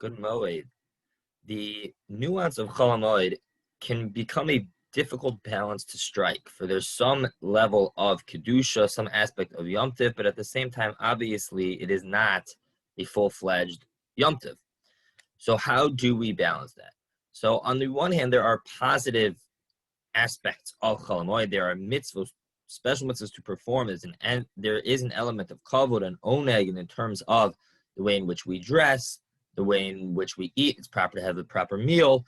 good Moed, the nuance of Chol Hamoed can become a difficult balance to strike, for there's some level of Kedusha, some aspect of Yom Tiv, but at the same time, obviously, it is not a full-fledged Yom Tiv. So how do we balance that? So on the one hand, there are positive aspects of Chol Hamoed. There are mitzvahs, special mitzvahs to perform, and there is an element of kavod and oneg in terms of the way in which we dress, the way in which we eat. It's proper to have a proper meal,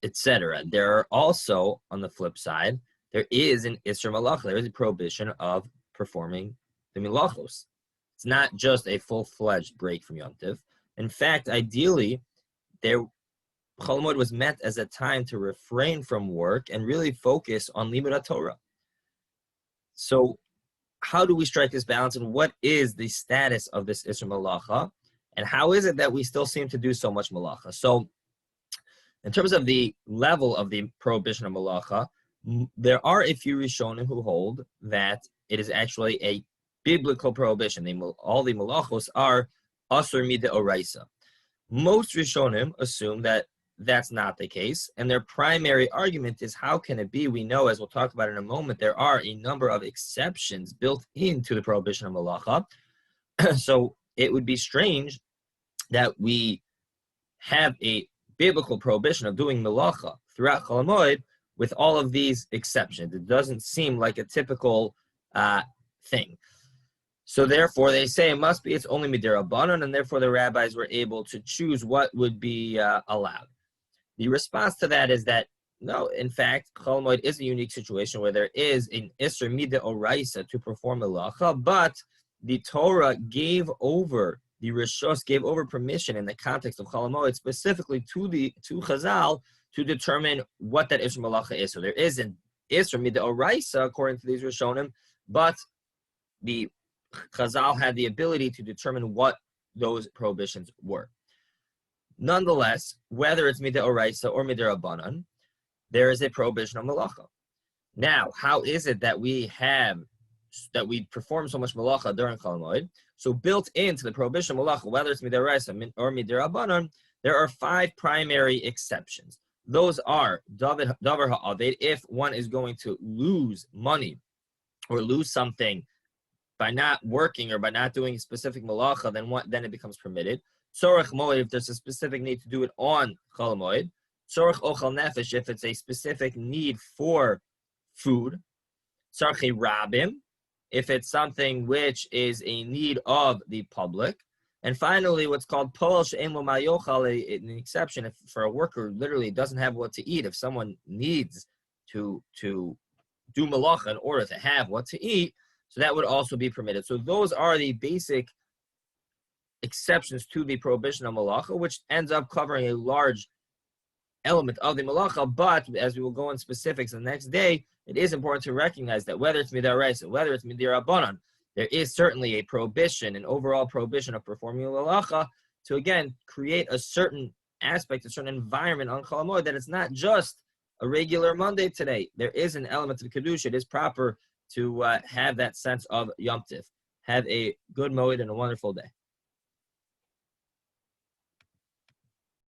etc. There are also, on the flip side, there is an Isser Malacha. There is a prohibition of performing the Milachos. It's not just a full-fledged break from Yom Tiv. In fact, ideally, Chol Hamoed was meant as a time to refrain from work and really focus on Limud Torah. So how do we strike this balance, and what is the status of this Isser Malacha, and how is it that we still seem to do so much Malacha? So in terms of the level of the prohibition of Malacha, there are a few Rishonim who hold that it is actually a biblical prohibition. All the Malachos are Asur Mideoraisa. Most Rishonim assume that that's not the case, and their primary argument is, how can it be? We know, as we'll talk about in a moment, there are a number of exceptions built into the prohibition of Malacha. So it would be strange that we have a biblical prohibition of doing Malacha throughout Chol Hamoed with all of these exceptions. It doesn't seem like a typical thing. So therefore, they say it must be, it's only Midirabanan, and therefore the rabbis were able to choose what would be allowed. The response to that is that, no, in fact, Chol Hamoed is a unique situation where there is an Isser Mideoraisa to perform Malacha, but the Torah gave over, the Rishos gave over permission in the context of Chol Hamoed, specifically to Chazal, to determine what that Isser Malacha is. So there is an Isser Mideoraisa, according to these Rishonim, but the Chazal had the ability to determine what those prohibitions were. Nonetheless, whether it's Mideoraisa or Midirabanan, there is a prohibition of Malacha. Now, how is it that we perform so much Malacha during Chol Hamoed? So built into the prohibition of Malacha, whether it's Mideoraisa or Midirabanan, there are 5 primary exceptions. Those are Davar Ha'aved, if one is going to lose money or lose something by not working or by not doing a specific Malacha, then it becomes permitted. Tzorech Moed, if there's a specific need to do it on Chol Hamoed. Tzorech Ochel Nefesh, if it's a specific need for food. Tzarchei Rabim, if it's something which is a need of the public. And finally, what's called Poel She'en Lo Ma Yochal, an exception if for a worker literally doesn't have what to eat. If someone needs to do Malacha in order to have what to eat, so that would also be permitted. So those are the basic exceptions to the prohibition of Malacha, which ends up covering a large element of the Malacha. But as we will go in specifics the next day, it is important to recognize that whether it's Midaraisa, whether it's Midirabanan, there is certainly a prohibition, an overall prohibition of performing Malacha to, again, create a certain aspect, a certain environment on Chol Hamoed, that it's not just a regular Monday today. There is an element of Kedusha. It is proper to have that sense of Yom Tiv. Have a good Moed and a wonderful day.